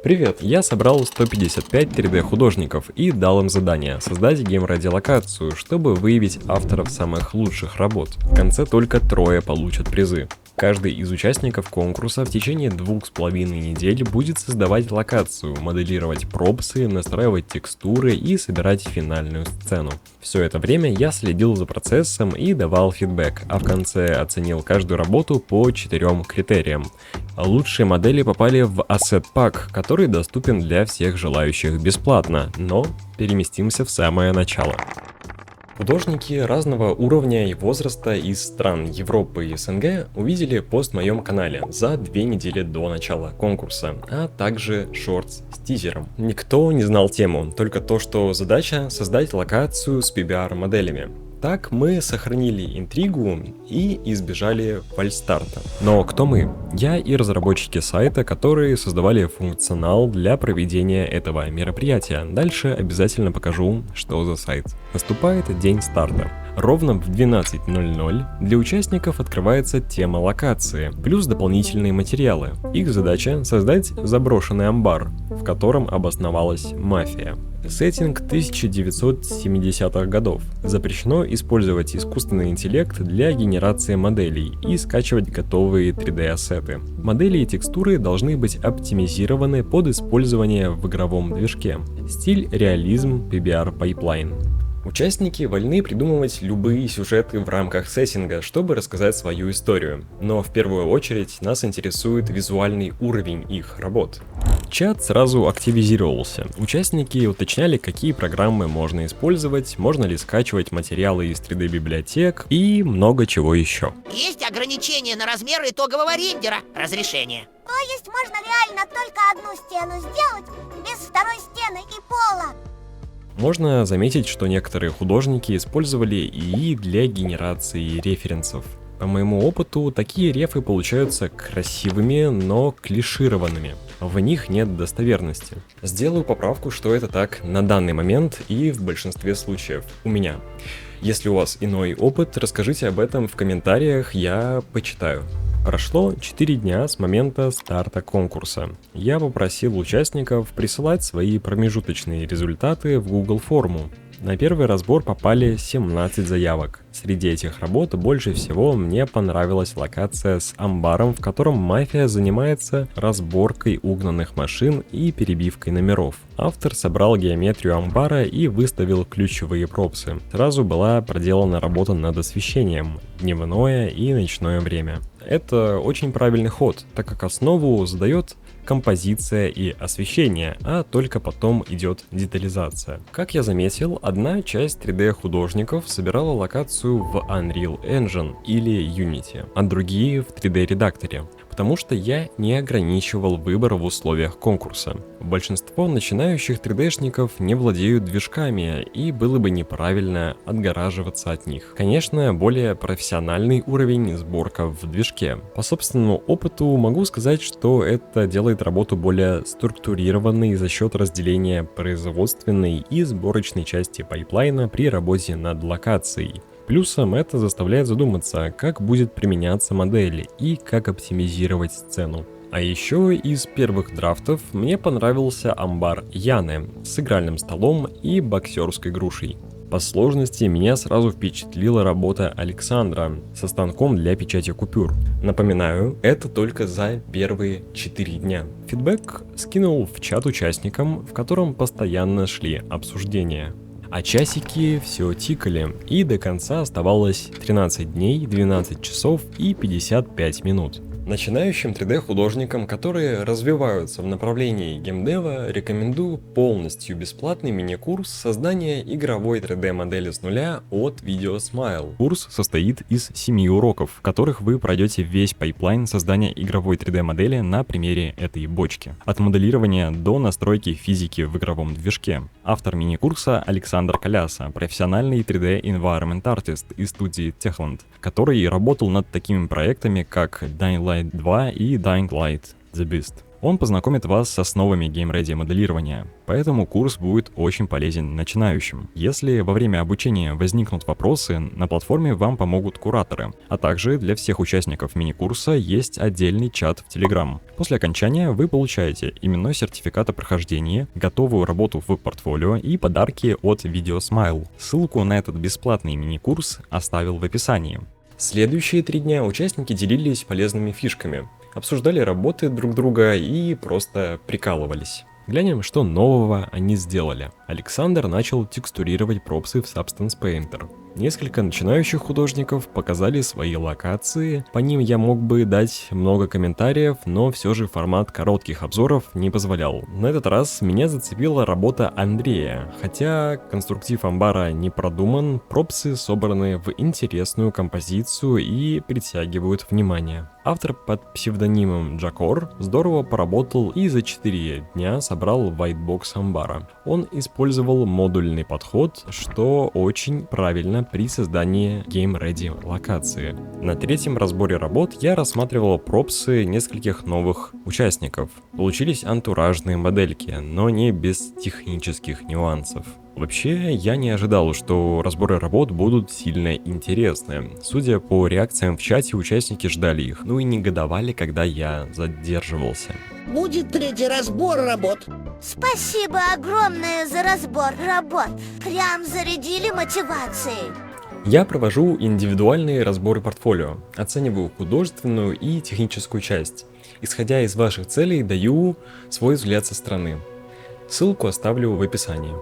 Привет, я собрал 155 3D художников и дал им задание создать геймрадиолокацию, чтобы выявить авторов самых лучших работ. В конце только трое получат призы. Каждый из участников конкурса в течение 2,5 недель будет создавать локацию, моделировать пропсы, настраивать текстуры и собирать финальную сцену. Все это время я следил за процессом и давал фидбэк, а в конце оценил каждую работу по 4 критериям. Лучшие модели попали в Asset Pack, который доступен для всех желающих бесплатно, но переместимся в самое начало. Художники разного уровня и возраста из стран Европы и СНГ увидели пост в моем канале за 2 недели до начала конкурса, а также шортс с тизером. Никто не знал тему, только то, что задача создать локацию с PBR-моделями. Так мы сохранили интригу и избежали фальстарта. Но кто мы? Я и разработчики сайта, которые создавали функционал для проведения этого мероприятия. Дальше обязательно покажу, что за сайт. Наступает день старта. Ровно в 12:00 для участников открывается тема локации, плюс дополнительные материалы. Их задача создать заброшенный амбар, в котором обосновалась мафия. Сеттинг 1970-х годов. Запрещено использовать искусственный интеллект для генерации моделей и скачивать готовые 3D-ассеты. Модели и текстуры должны быть оптимизированы под использование в игровом движке. Стиль реализм PBR Pipeline. Участники вольны придумывать любые сюжеты в рамках сеттинга, чтобы рассказать свою историю. Но в первую очередь нас интересует визуальный уровень их работ. Чат сразу активизировался. Участники уточняли, какие программы можно использовать, можно ли скачивать материалы из 3D-библиотек и много чего еще. Есть ограничения на размер итогового рендера. Разрешение. То есть можно реально только одну стену сделать, без второй стены и пола. Можно заметить, что некоторые художники использовали ИИ для генерации референсов. По моему опыту, такие рефы получаются красивыми, но клишированными. В них нет достоверности. Сделаю поправку, что это так на данный момент и в большинстве случаев у меня. Если у вас иной опыт, расскажите об этом в комментариях, я почитаю. Прошло 4 дня с момента старта конкурса. Я попросил участников присылать свои промежуточные результаты в Google форму. На первый разбор попали 17 заявок. Среди этих работ больше всего мне понравилась локация с амбаром, в котором мафия занимается разборкой угнанных машин и перебивкой номеров. Автор собрал геометрию амбара и выставил ключевые пропсы. Сразу была проделана работа над освещением, дневное и ночное время. Это очень правильный ход, так как основу задает композиция и освещение, а только потом идет детализация. Как я заметил, одна часть 3D-художников собирала локацию в Unreal Engine или Unity, а другие в 3D-редакторе, потому что я не ограничивал выбор в условиях конкурса. Большинство начинающих 3D-шников не владеют движками, и было бы неправильно отгораживаться от них. Конечно, более профессиональный уровень сборка в движке. По собственному опыту могу сказать, что это делает работу более структурированной за счет разделения производственной и сборочной части пайплайна при работе над локацией. Плюсом это заставляет задуматься, как будет применяться модель и как оптимизировать сцену. А еще из первых драфтов мне понравился амбар Яны с игральным столом и боксерской грушей. По сложности меня сразу впечатлила работа Александра со станком для печати купюр. Напоминаю, это только за первые 4 дня. Фидбэк скинул в чат участникам, в котором постоянно шли обсуждения. А часики все тикали, и до конца оставалось 13 дней, 12 часов и 55 минут. Начинающим 3D-художникам, которые развиваются в направлении геймдева, рекомендую полностью бесплатный мини-курс создания игровой 3D-модели с нуля от VideoSmile. Курс состоит из 7 уроков, в которых вы пройдете весь пайплайн создания игровой 3D-модели на примере этой бочки. От моделирования до настройки физики в игровом движке. Автор мини-курса Александр Коляса, профессиональный 3D Environment Artist из студии Techland, который работал над такими проектами, как Dying Light 2 и Dying Light The Beast. Он познакомит вас с основами GameReady моделирования, поэтому курс будет очень полезен начинающим. Если во время обучения возникнут вопросы, на платформе вам помогут кураторы, а также для всех участников мини-курса есть отдельный чат в Telegram. После окончания вы получаете именной сертификат о прохождении, готовую работу в портфолио и подарки от VideoSmile. Ссылку на этот бесплатный мини-курс оставил в описании. Следующие 3 дня участники делились полезными фишками, обсуждали работы друг друга и просто прикалывались. Глянем, что нового они сделали. Александр начал текстурировать пропсы в Substance Painter. Несколько начинающих художников показали свои локации, по ним я мог бы дать много комментариев, но все же формат коротких обзоров не позволял. На этот раз меня зацепила работа Андрея, хотя конструктив амбара не продуман, пропсы собраны в интересную композицию и притягивают внимание. Автор под псевдонимом Джакор здорово поработал и за 4 дня собрал whitebox амбара. Он использовал модульный подход, что очень правильно при создании GameReady локации. На 3-м разборе работ я рассматривал пропсы нескольких новых участников. Получились антуражные модельки, но не без технических нюансов. Вообще, я не ожидал, что разборы работ будут сильно интересны. Судя по реакциям в чате, участники ждали их, ну и негодовали, когда я задерживался. Будет 3-й разбор работ. Спасибо огромное за разбор работ. Прям зарядили мотивацией. Я провожу индивидуальные разборы портфолио, оцениваю художественную и техническую часть. Исходя из ваших целей, даю свой взгляд со стороны. Ссылку оставлю в описании.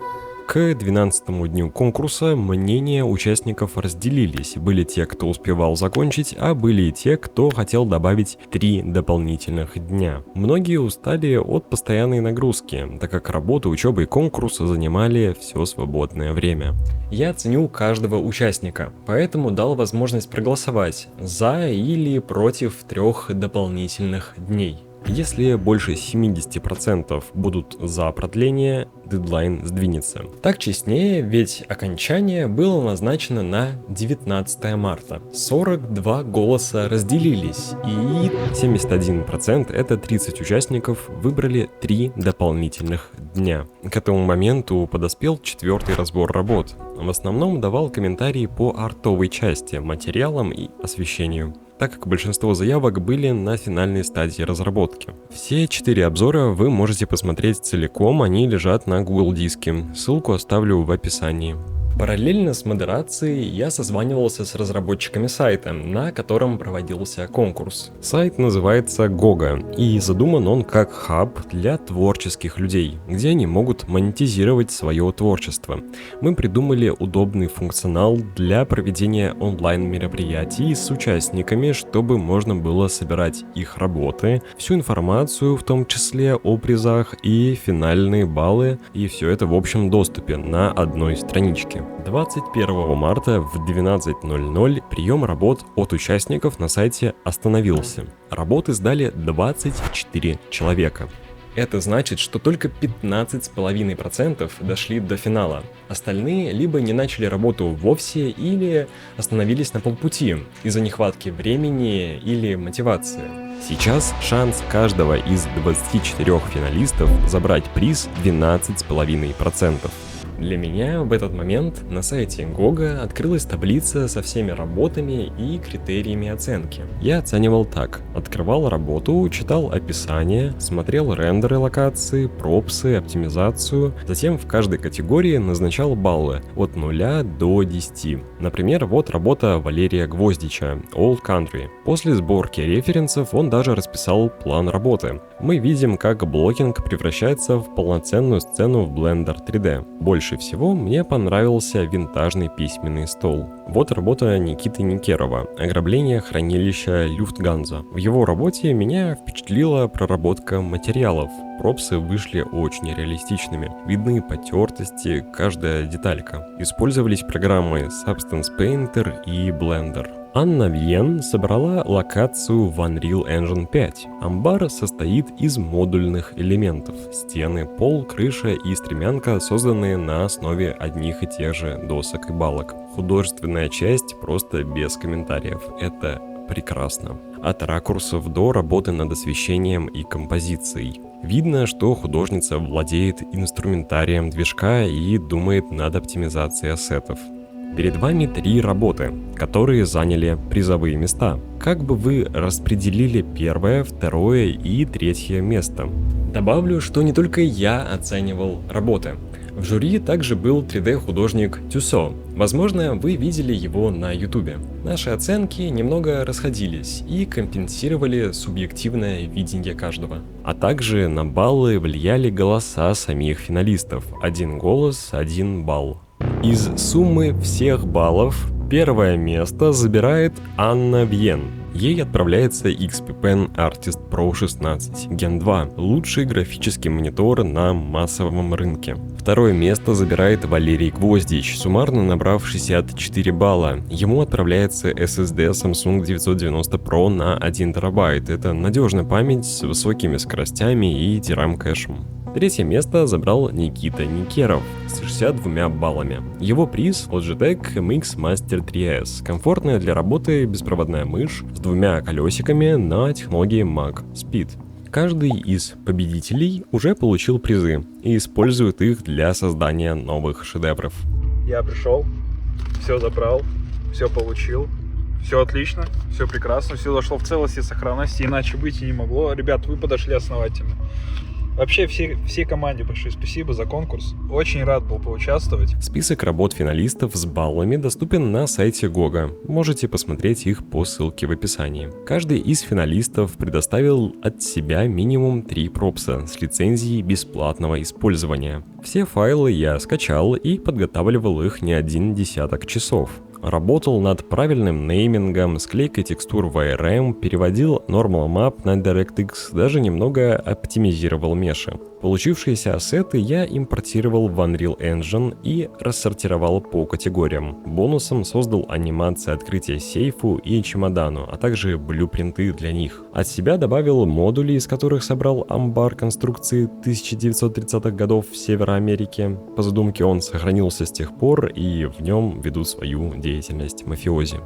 К 12-му дню конкурса мнения участников разделились. Были те, кто успевал закончить, а были и те, кто хотел добавить 3 дополнительных дня. Многие устали от постоянной нагрузки, так как работа, учеба и конкурс занимали все свободное время. Я ценю каждого участника, поэтому дал возможность проголосовать за или против 3 дополнительных дней. Если больше 70% будут за продление, дедлайн сдвинется. Так честнее, ведь окончание было назначено на 19 марта. 42 голоса разделились, и 71%, это 30 участников, выбрали 3 дополнительных дня. К этому моменту подоспел 4-й разбор работ. В основном давал комментарии по артовой части, материалам и освещению, так как большинство заявок были на финальной стадии разработки. Все 4 обзора вы можете посмотреть целиком, они лежат на Google диске, ссылку оставлю в описании. Параллельно с модерацией я созванивался с разработчиками сайта, на котором проводился конкурс. Сайт называется Goga, и задуман он как хаб для творческих людей, где они могут монетизировать свое творчество. Мы придумали удобный функционал для проведения онлайн-мероприятий с участниками, чтобы можно было собирать их работы, всю информацию, в том числе о призах и финальные баллы, и все это в общем доступе на одной страничке. 21 марта в 12:00 прием работ от участников на сайте остановился. Работы сдали 24 человека. Это значит, что только 15,5% дошли до финала. Остальные либо не начали работу вовсе, или остановились на полпути из-за нехватки времени или мотивации. Сейчас шанс каждого из 24 финалистов забрать приз 12,5%. Для меня в этот момент на сайте Goga открылась таблица со всеми работами и критериями оценки. Я оценивал так: открывал работу, читал описание, смотрел рендеры локации, пропсы, оптимизацию, затем в каждой категории назначал баллы от 0 до 10. Например, вот работа Валерия Гвоздича Old Country. После сборки референсов он даже расписал план работы. Мы видим, как блокинг превращается в полноценную сцену в Blender 3D. Больше всего мне понравился винтажный письменный стол. Вот работа Никиты Никерова «Ограбление хранилища Люфтганза». В его работе меня впечатлила проработка материалов. Пропсы вышли очень реалистичными. Видны потертости, каждая деталька. Использовались программы Substance Painter и Blender. Анна Вьен собрала локацию в Unreal Engine 5. Амбар состоит из модульных элементов. Стены, пол, крыша и стремянка, созданные на основе одних и тех же досок и балок. Художественная часть просто без комментариев. Это прекрасно. от ракурсов до работы над освещением и композицией. Видно, что художница владеет инструментарием движка и думает над оптимизацией ассетов. Перед вами 3 работы, которые заняли призовые места. Как бы вы распределили первое, второе и третье место? Добавлю, что не только я оценивал работы. В жюри также был 3D-художник Тюссо. Возможно, вы видели его на ютубе. Наши оценки немного расходились и компенсировали субъективное видение каждого. А также на баллы влияли голоса самих финалистов. 1 голос, 1 балл. Из суммы всех баллов первое место забирает Анна Вьен. Ей отправляется XP Pen Artist Pro 16 Gen 2, лучший графический монитор на массовом рынке. Второе место забирает Валерий Гвоздич, суммарно набрав 64 балла. Ему отправляется SSD Samsung 990 Pro на 1 терабайт. Это надежная память с высокими скоростями и DRAM-кэшем. Третье место забрал Никита Никеров с 62 баллами. Его приз Logitech MX Master 3S. Комфортная для работы беспроводная мышь с 2 колесиками на технологии Mag Speed. Каждый из победителей уже получил призы и использует их для создания новых шедевров. Я пришел, все забрал, все получил. Все отлично, все прекрасно, все зашло в целости и сохранности, иначе быть и не могло. Ребят, вы подошли основательно. Вообще, всей команде большое спасибо за конкурс. Очень рад был поучаствовать. Список работ финалистов с баллами доступен на сайте Гога. Можете посмотреть их по ссылке в описании. Каждый из финалистов предоставил от себя минимум 3 пропса с лицензией бесплатного использования. Все файлы я скачал и подготавливал их не 1 десяток часов. Работал над правильным неймингом, склейкой текстур в ARM, переводил Normal Map на DirectX, даже немного оптимизировал меши. Получившиеся ассеты я импортировал в Unreal Engine и рассортировал по категориям. Бонусом создал анимации открытия сейфу и чемодану, а также блюпринты для них. От себя добавил модули, из которых собрал амбар конструкции 1930-х годов в Северной Америке. По задумке он сохранился с тех пор, и в нем ведут свою деятельность мафиози.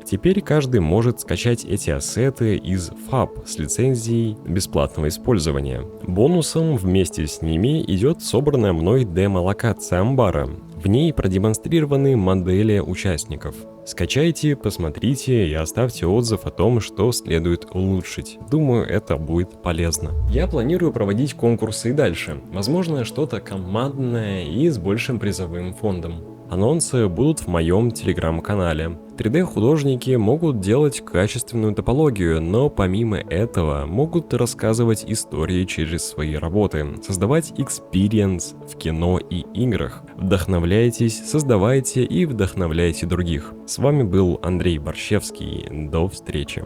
Теперь каждый может скачать эти ассеты из FAB с лицензией бесплатного использования. Бонусом вместе с ними идет собранная мной демо-локация амбара. В ней продемонстрированы модели участников. Скачайте, посмотрите и оставьте отзыв о том, что следует улучшить. Думаю, это будет полезно. Я планирую проводить конкурсы и дальше. Возможно, что-то командное и с большим призовым фондом. Анонсы будут в моем телеграм-канале. 3D-художники могут делать качественную топологию, но помимо этого могут рассказывать истории через свои работы, создавать experience в кино и играх. Вдохновляйтесь, создавайте и вдохновляйте других. С вами был Андрей Борщевский. До встречи.